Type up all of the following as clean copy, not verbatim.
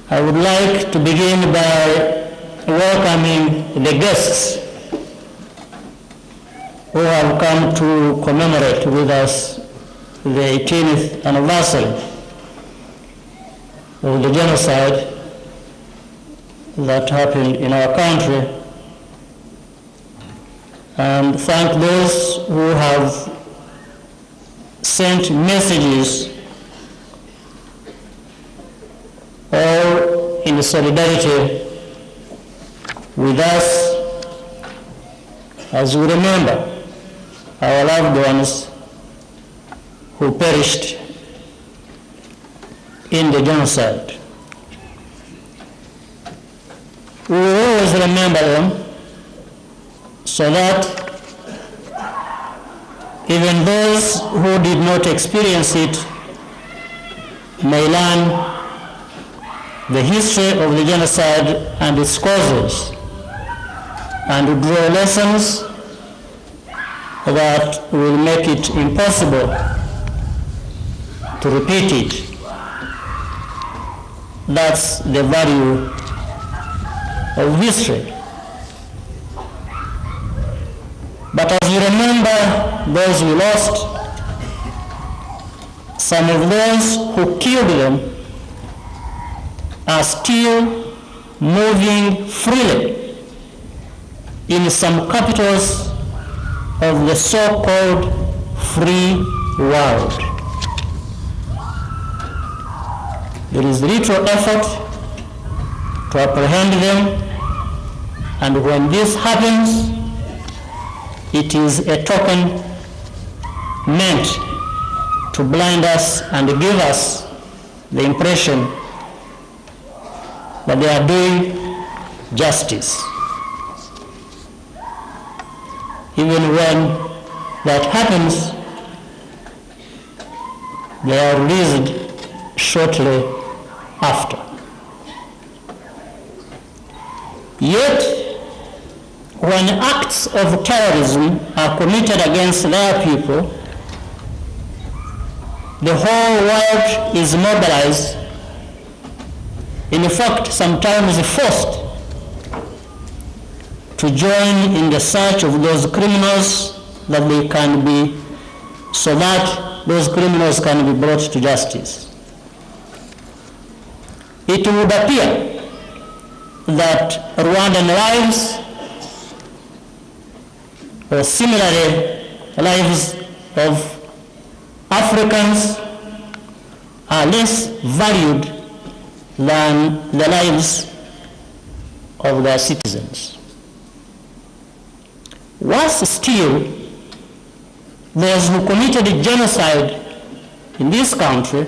I would like to begin by welcoming the guests who have come to commemorate with us the 18th anniversary of the genocide that happened in our country, and thank those who have sent messages all in solidarity with us as we remember our loved ones who perished in the genocide. We will always remember them so that even those who did not experience it may learn the history of the genocide and its causes and draw lessons that will make it impossible to repeat it. That's the value of history. But as we remember those we lost, some of those who killed them are still moving freely in some capitals of the so-called free world. There is little effort to apprehend them, and when this happens, it is a token meant to blind us and give us the impression that they are doing justice. Even when that happens, they are released shortly after. Yet, when acts of terrorism are committed against their people, the whole world is mobilized, in fact, sometimes forced to join in the search of those criminals that they can be, so that those criminals can be brought to justice. It would appear that Rwandan lives, or similarly lives of Africans, are less valued than the lives of their citizens. Worse still, those who committed genocide in this country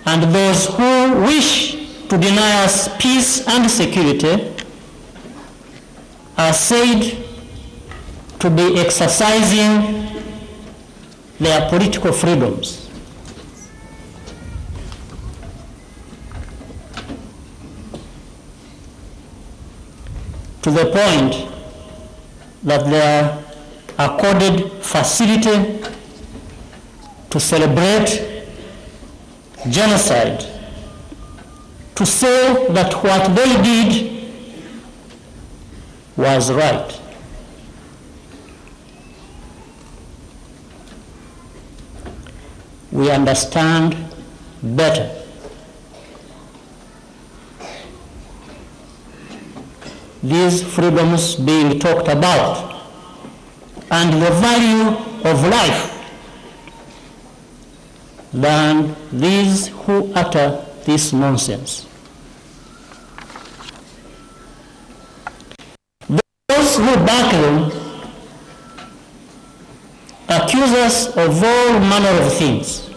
and those who wish to deny us peace and security are said to be exercising their political freedoms. To the point that they are accorded facility to celebrate genocide, to say that what they did was right. We understand better. These freedoms being talked about and the value of life than these who utter this nonsense. Those who back them accuse us of all manner of things: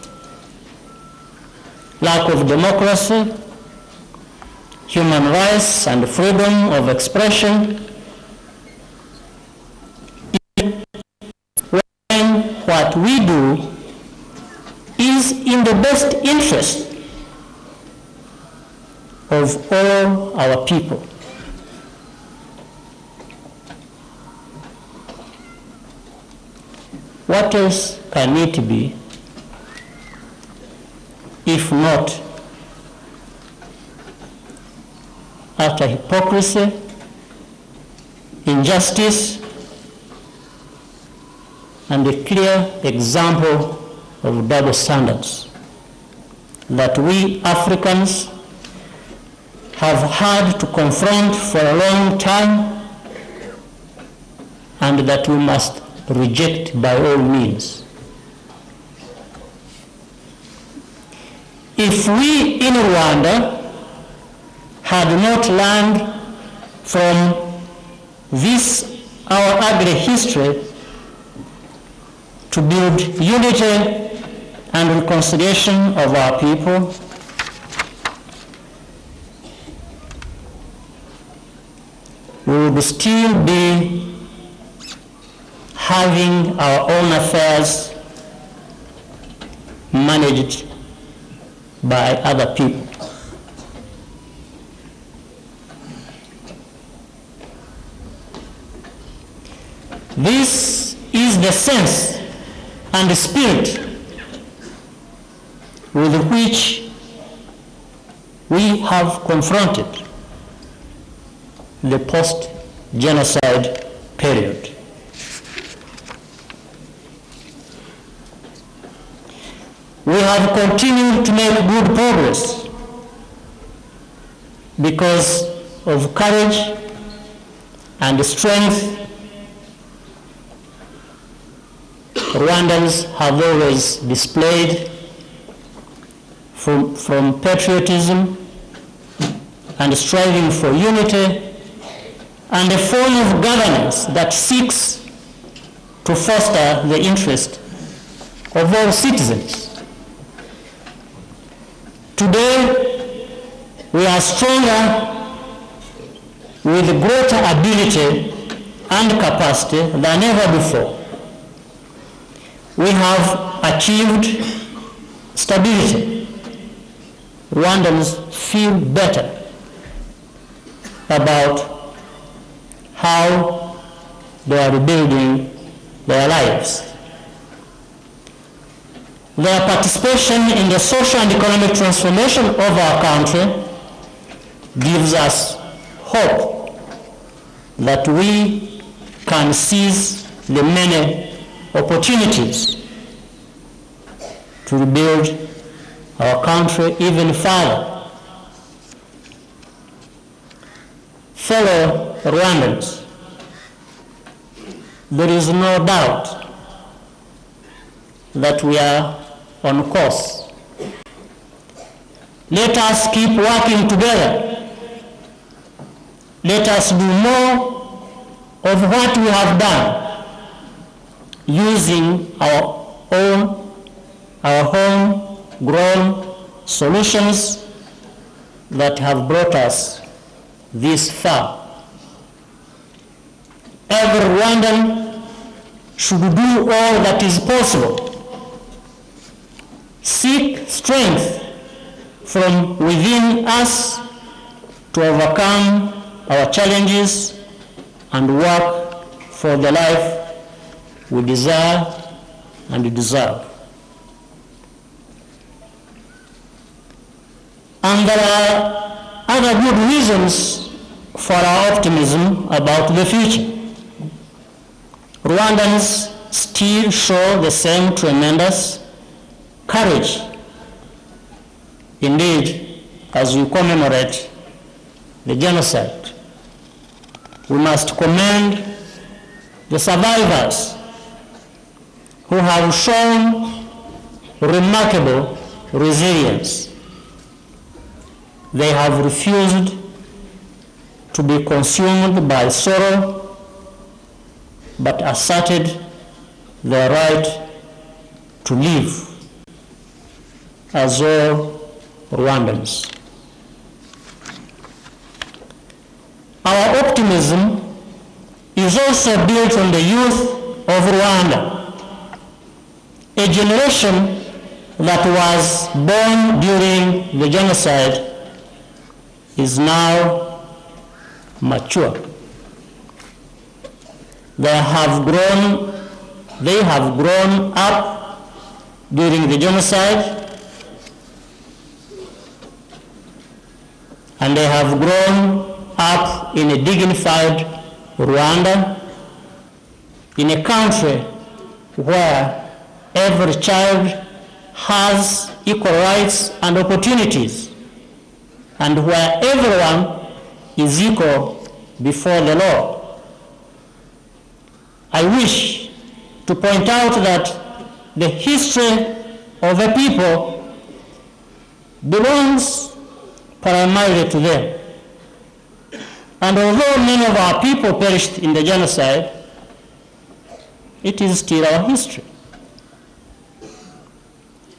lack of democracy, human rights and freedom of expression, when what we do is in the best interest of all our people. What else can it be if not utter hypocrisy, injustice, and a clear example of double standards that we Africans have had to confront for a long time, and that we must reject by all means. If we in Rwanda had not learned from this, our ugly history, to build unity and reconciliation of our people, we would still be having our own affairs managed by other people. This is the sense and the spirit with which we have confronted the post-genocide period. We have continued to make good progress because of courage and strength Rwandans have always displayed, from patriotism and striving for unity and a form of governance that seeks to foster the interest of all citizens. Today, we are stronger with greater ability and capacity than ever before. We have achieved stability. Rwandans feel better about how they are rebuilding their lives. Their participation in the social and economic transformation of our country gives us hope that we can seize the many opportunities to rebuild our country even further. Fellow Rwandans, there is no doubt that we are on course. Let us keep working together. Let us do more of what we have done, using our homegrown solutions that have brought us this far. Every Rwandan should do all that is possible. Seek strength from within us to overcome our challenges and work for the life we desire and deserve. And there are other good reasons for our optimism about the future. Rwandans still show the same tremendous courage. Indeed, as we commemorate the genocide, we must commend the survivors who have shown remarkable resilience. They have refused to be consumed by sorrow, but asserted their right to live as all Rwandans. Our optimism is also built on the youth of Rwanda, a generation that was born during the genocide is now mature. They have grown up during the genocide, and they have grown up in a dignified Rwanda, in a country where every child has equal rights and opportunities, and where everyone is equal before the law. I wish to point out that the history of a people belongs primarily to them. And although many of our people perished in the genocide, it is still our history.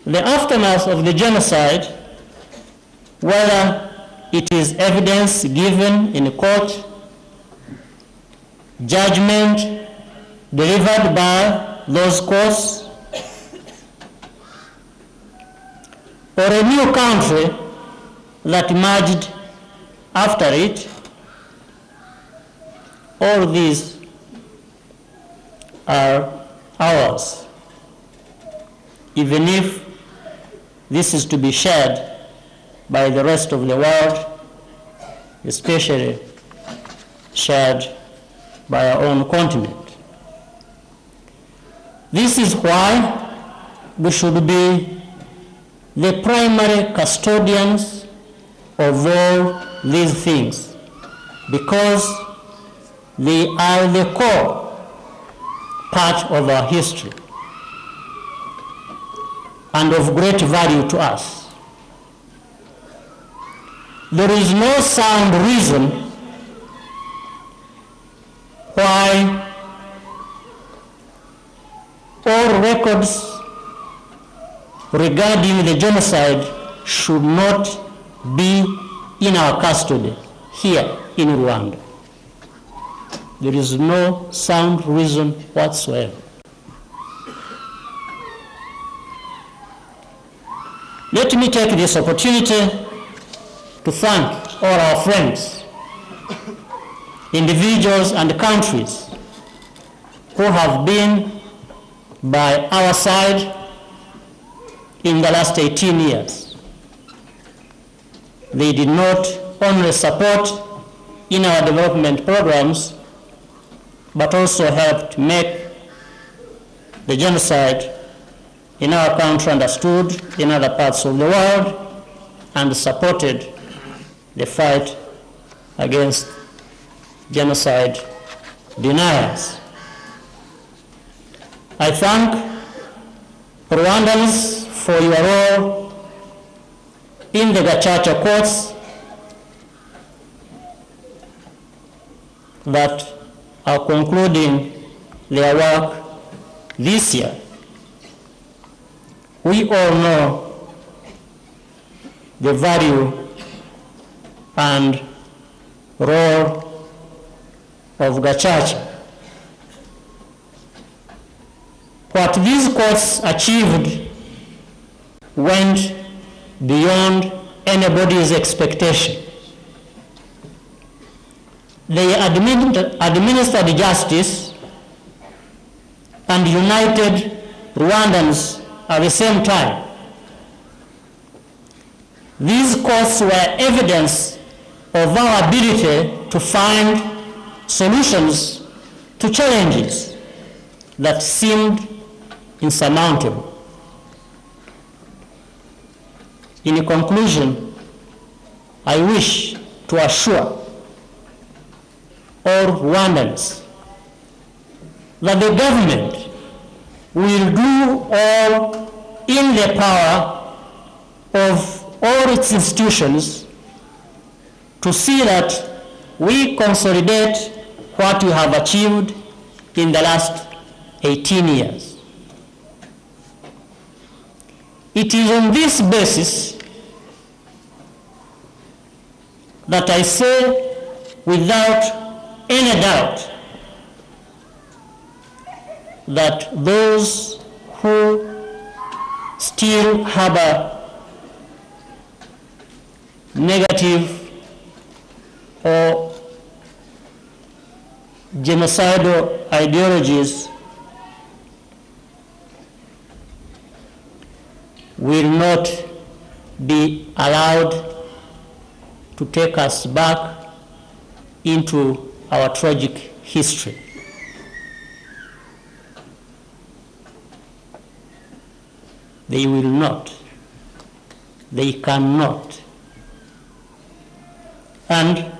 The aftermath of the genocide, whether it is evidence given in court, judgment delivered by those courts, or a new country that emerged after it, all these are ours, even if this is to be shared by the rest of the world, especially shared by our own continent. This is why we should be the primary custodians of all these things, because they are the core part of our history and of great value to us. There is no sound reason why all records regarding the genocide should not be in our custody here in Rwanda. There is no sound reason whatsoever. Let me take this opportunity to thank all our friends, individuals and countries who have been by our side in the last 18 years. They did not only support in our development programs, but also helped make the genocide in our country understood in other parts of the world, and supported the fight against genocide deniers. I thank Rwandans for your role in the Gacaca courts that are concluding their work this year. We all know the value and role of Gacaca. What these courts achieved went beyond anybody's expectation. They administered justice and united Rwandans at the same time. These courts were evidence of our ability to find solutions to challenges that seemed insurmountable. In conclusion, I wish to assure all Rwandans that the government will do all in the power of all its institutions to see that we consolidate what we have achieved in the last 18 years. It is on this basis that I say without any doubt that those who still harbor negative or genocidal ideologies will not be allowed to take us back into our tragic history. They will not. They cannot. And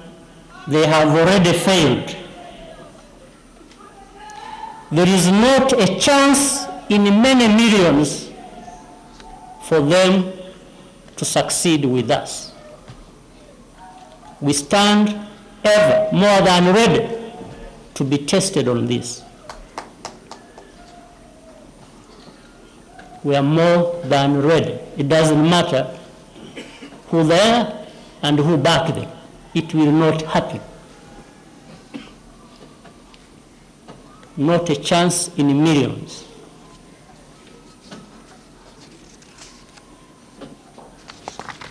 they have already failed. There is not a chance in many millions for them to succeed with us. We stand ever more than ready to be tested on this. We are more than ready. It doesn't matter who they are and who back them. It will not happen. Not a chance in millions.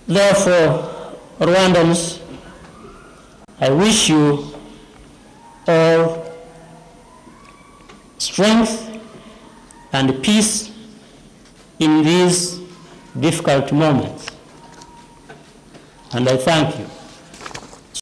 Therefore, Rwandans, I wish you all strength and peace in these difficult moments. And I thank you.